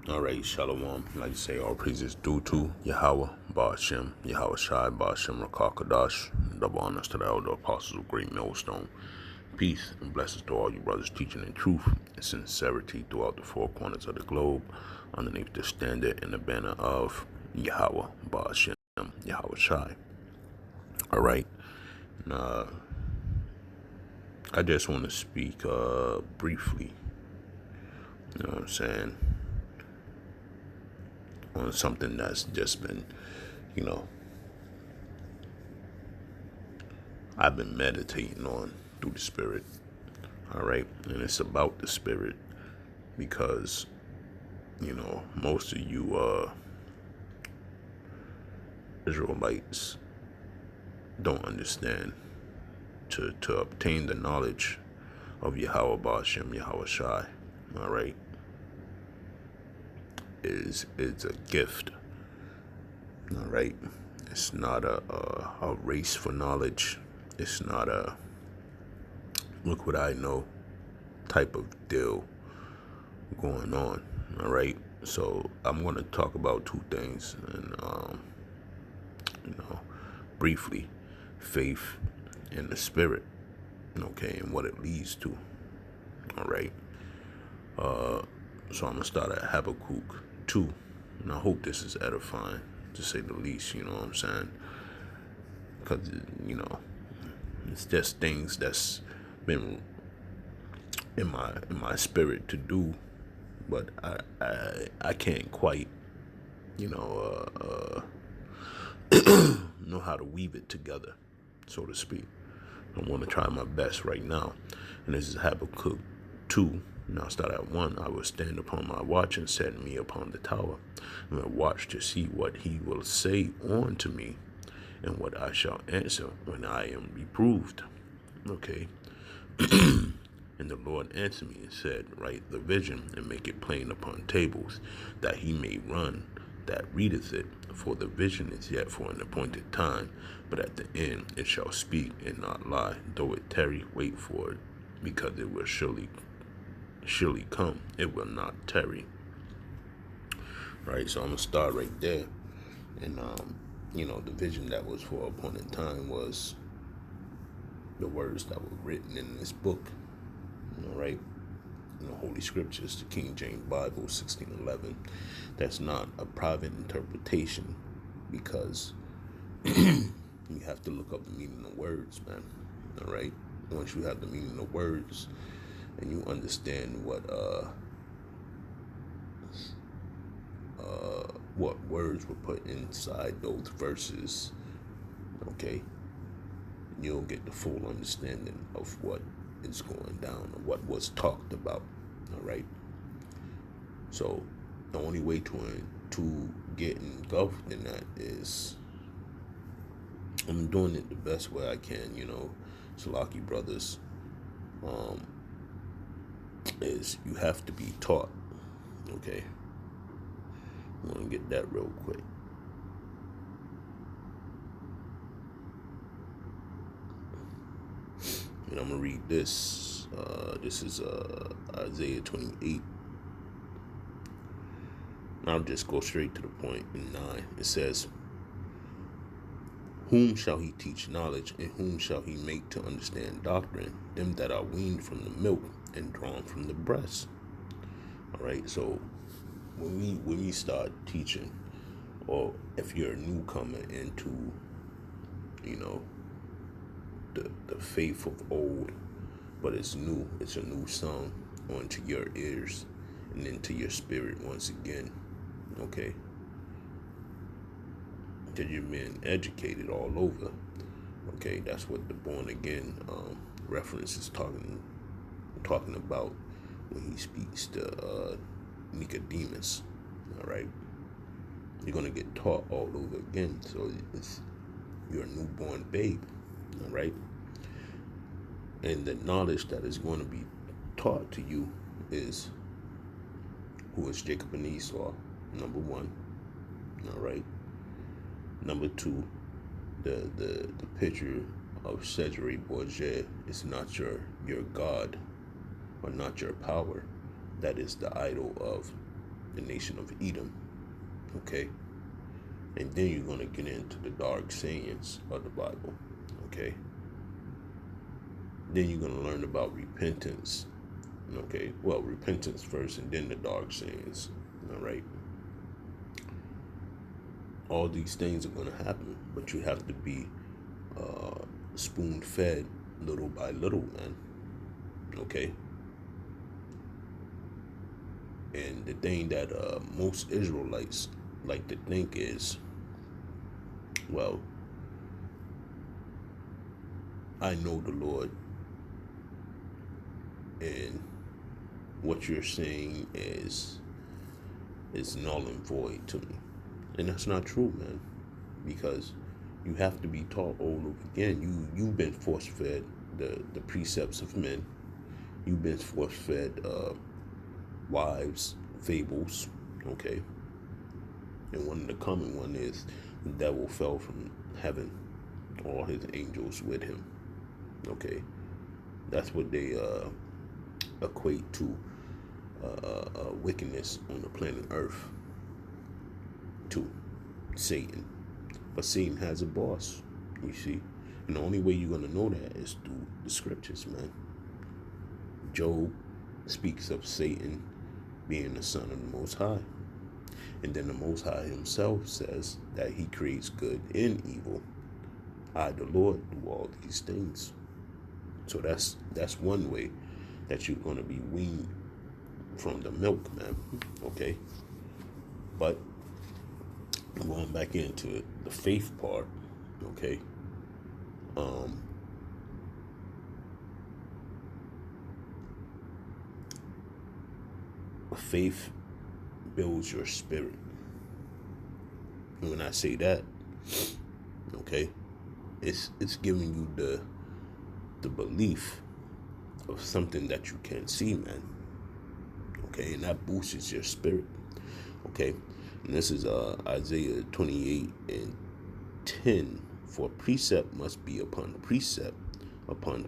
Alright, Shalom. Like to say, all praises due to Yahweh, Ba'ashem, Yahweh Shai, Ba'ashem, Rakakadash, double honors to the elder apostles of Great Millstone. Peace and blessings to all you brothers teaching in truth and sincerity throughout the four corners of the globe, underneath the standard and the banner of Yahweh, Ba'ashem, Yahweh Shai. Alright, now I just want to speak briefly, you know what I'm saying, on something that's just been, you know, I've been meditating on through the Spirit. All right. And it's about the Spirit because, you know, most of you Israelites don't understand to obtain the knowledge of Yahweh Ba'ashem, Yahweh Shai. All right. It's a gift. All right. It's not a race for knowledge. It's not a look what I know type of deal going on. All right. So I'm going to talk about two things, and you know, briefly, faith and the Spirit. Okay, and what it leads to. All right. So I'm gonna start at Habakkuk 2, and I hope this is edifying, to say the least. You know what I'm saying? Because you know, it's just things that's been in my spirit to do, but I can't quite, you know how to weave it together, so to speak. I'm going to try my best right now, and this is Habakkuk 2. Now start at 1. I will stand upon my watch and set me upon the tower, and will watch to see what he will say unto me, and what I shall answer when I am reproved. Okay. And the Lord answered me and said, write the vision and make it plain upon tables, that he may run that readeth it. For the vision is yet for an appointed time, but at the end it shall speak and not lie. Though it tarry, wait for it, because it will surely come. It will not tarry. Right, so I'm gonna start right there. And you know, the vision that was for appointed time was the words that were written in this book. All right, in the Holy Scriptures, the King James Bible, 1611. That's not a private interpretation, because you have to look up the meaning of words, man. All right. Once you have the meaning of words, and you understand what words were put inside those verses, okay, you'll get the full understanding of what is going down, or what was talked about. All right. So the only way to get engulfed in that is, I'm doing it the best way I can, you know, Salaki brothers, is you have to be taught. Okay. I'm going to get that real quick. And I'm going to read this. This is Isaiah 28. I'll just go straight to the point in 9. It says, whom shall he teach knowledge, and whom shall he make to understand doctrine? Them that are weaned from the milk and drawn from the breast. All right, so when we start teaching, or if you're a newcomer into, you know, the faith of old, but it's new, it's a new song onto your ears and into your spirit once again. Okay, that you're being educated all over. Okay, that's what the born again reference is talking about when he speaks to Nicodemus. All right, you're gonna get taught all over again. So you're a newborn babe. All right, and the knowledge that is going to be taught to you is who is Jacob and Esau. Number 1. All right. Number 2, the picture of Cesare Borgia is not your God, or not your power. That is the idol of the nation of Edom. Okay? And then you're going to get into the dark sayings of the Bible. Okay? Then you're going to learn about repentance. Okay? Well, repentance first and then the dark sayings. All right? All these things are going to happen, but you have to be spoon fed little by little, man. Okay? And the thing that most Israelites like to think is, well, I know the Lord, and what you're saying is null and void to me. And that's not true, man, because you have to be taught all over again. You've been force fed the precepts of men. You've been force fed wives, fables, okay? And one of the common one is the devil fell from heaven, all his angels with him, okay? That's what they equate to wickedness on the planet Earth, to Satan. But Satan has a boss, you see. And the only way you're going to know that is through the scriptures, man. Job speaks of Satan being the son of the Most High. And then the Most High himself says that he creates good and evil. I, the Lord, do all these things. So that's one way that you're going to be weaned from the milk, man. Okay? But going back into it, the faith part, okay? Faith builds your spirit. And when I say that, okay, it's giving you the belief of something that you can't see, man. Okay, and that boosts your spirit. Okay, and this is Isaiah 28:10. For precept must be upon precept, line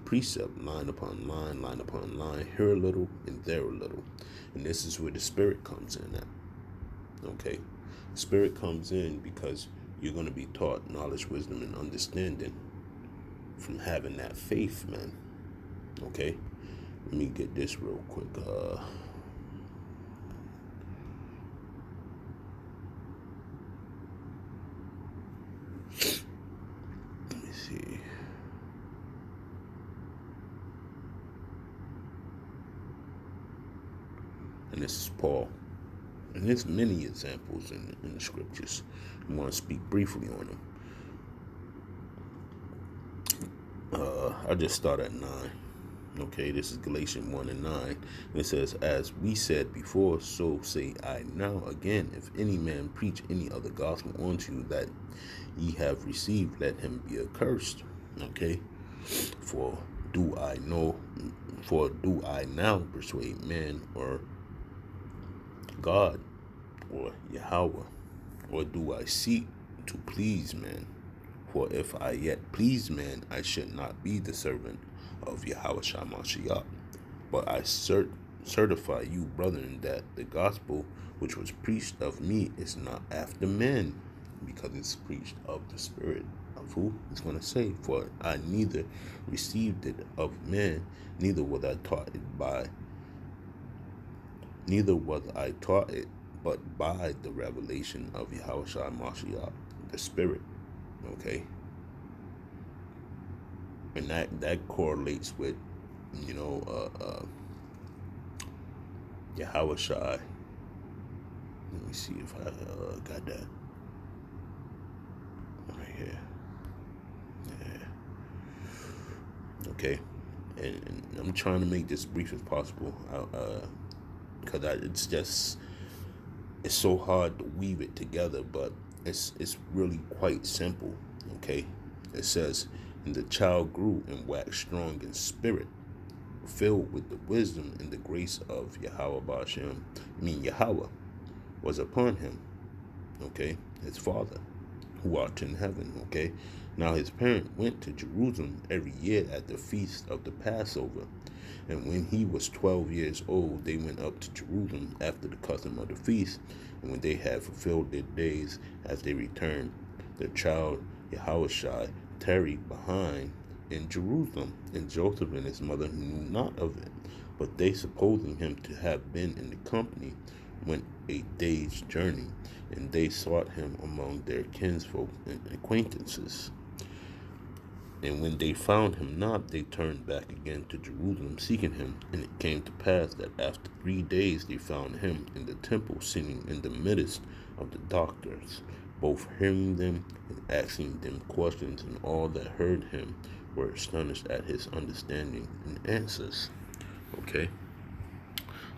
upon line, line upon line, here a little and there a little. And this is where the spirit comes in at. Okay, spirit comes in because you're going to be taught knowledge, wisdom, and understanding from having that faith, man. Okay, let me get this real quick. Let me see. And this is Paul. And there's many examples in the scriptures. I want to speak briefly on them. I just start at 9. Okay, this is Galatians 1:9. And it says, as we said before, so say I now again, if any man preach any other gospel unto you that ye have received, let him be accursed. Okay, for do I now persuade man or God or Yahweh, or do I seek to please man? For if I yet please man, I should not be the servant of Yahweh Mashiach. But I certify you, brethren, that the gospel which was preached of me is not after men, because it's preached of the Spirit of who? It's going to say, for I neither received it of men, neither was I taught it, but by the revelation of Yahweh Mashiach, the Spirit. Okay, and that correlates with, Yahweh Shai. Let me see if I got that right here. Yeah. Okay, and I'm trying to make this brief as possible, because it's so hard to weave it together, but it's really quite simple. Okay, it says, and the child grew and waxed strong in spirit, filled with the wisdom and the grace of Yahweh Yahweh was upon him. Okay, his father, who art in heaven. Okay, now his parent went to Jerusalem every year at the feast of the Passover, And when he was 12 years old, they went up to Jerusalem after the custom of the feast. And when they had fulfilled their days, as they returned, their child Yahushua tarried behind in Jerusalem, and Joseph and his mother knew not of it. But they, supposing him to have been in the company, went a day's journey, and they sought him among their kinsfolk and acquaintances. And when they found him not, they turned back again to Jerusalem, seeking him. And it came to pass that after 3 days they found him in the temple, sitting in the midst of the doctors, both hearing them and asking them questions. And all that heard him were astonished at his understanding and answers. Okay?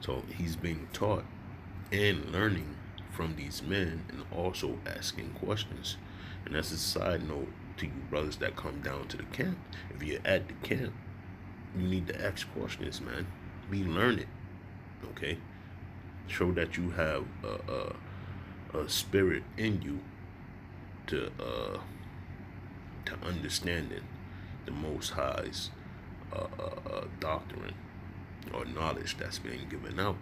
So he's being taught and learning from these men, and also asking questions. And that's a side note to you brothers that come down to the camp. If you're at the camp, you need to ask questions, man. Be learned, okay? Show that you have a spirit in you to understanding the Most High's doctrine or knowledge that's being given out.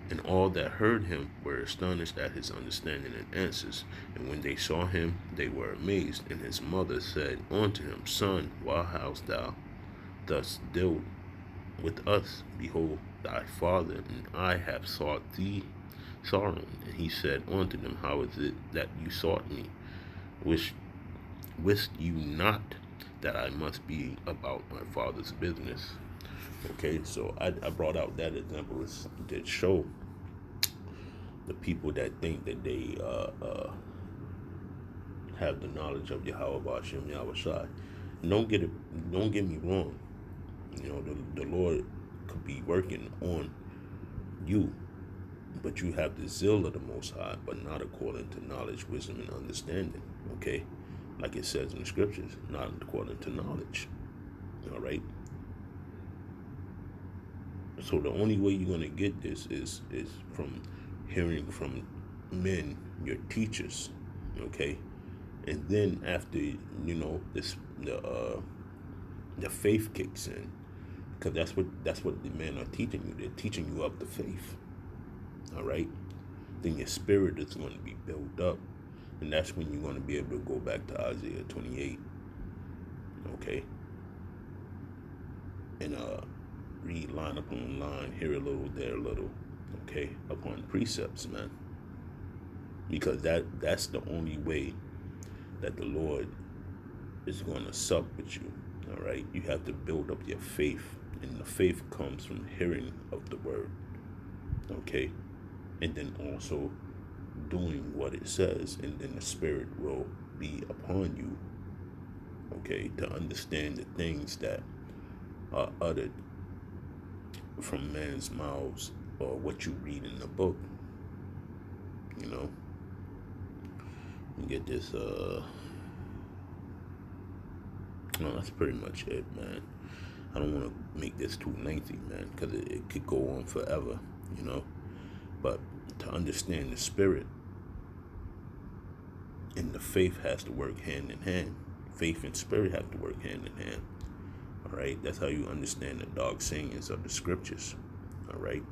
And all that heard him were astonished at his understanding and answers. And when they saw him, they were amazed. And his mother said unto him, Son, why hast thou thus dealt with us? Behold, thy father and I have sought thee sorrowing. And he said unto them, How is it that you sought me? Wist you not that I must be about my father's business? Okay, so I brought out that example to show the people that think that they have the knowledge of Yahweh Ba'ashem Yahweh Shai. Don't get me wrong. You know, the Lord could be working on you, but you have the zeal of the Most High, but not according to knowledge, wisdom, and understanding. Okay, like it says in the scriptures, not according to knowledge. All right. So the only way you're gonna get this is from hearing from men, your teachers, okay? And then after the faith kicks in, because that's what the men are teaching you. They're teaching you of the faith. All right. Then your spirit is going to be built up, and that's when you're going to be able to go back to Isaiah 28. Okay. And read line upon line, here a little, there a little, okay, upon precepts, man. Because that's the only way that the Lord is going to sup with you, all right? You have to build up your faith, and the faith comes from hearing of the word, okay? And then also doing what it says, and then the Spirit will be upon you, okay, to understand the things that are uttered from man's mouths, or what you read in the book. You know, you get this no, that's pretty much it, man. I don't want to make this too lengthy, man, because it could go on forever, you know. But to understand the spirit and the faith has to work hand in hand. Faith and spirit have to work hand in hand. All right, that's how you understand the dark sayings of the scriptures. All right,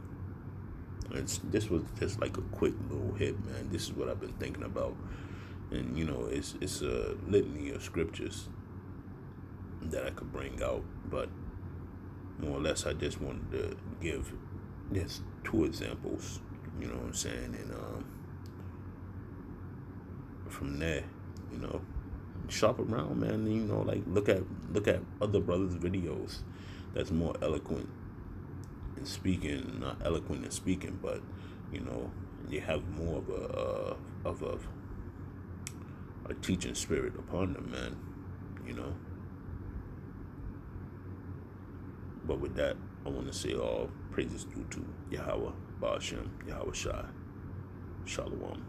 this was just like a quick little hit, man. This is what I've been thinking about, and you know, it's a litany of scriptures that I could bring out, but more or less, I just wanted to give just 2 examples. You know what I'm saying, and from there, you know, shop around, man. You know, like look at other brothers' videos that's more eloquent in speaking, not eloquent in speaking, but you know, you have more of a teaching spirit upon them, man. You know. But with that, I want to say all praises due to Yahweh Ba'ashem Yahweh Shai. Shalom.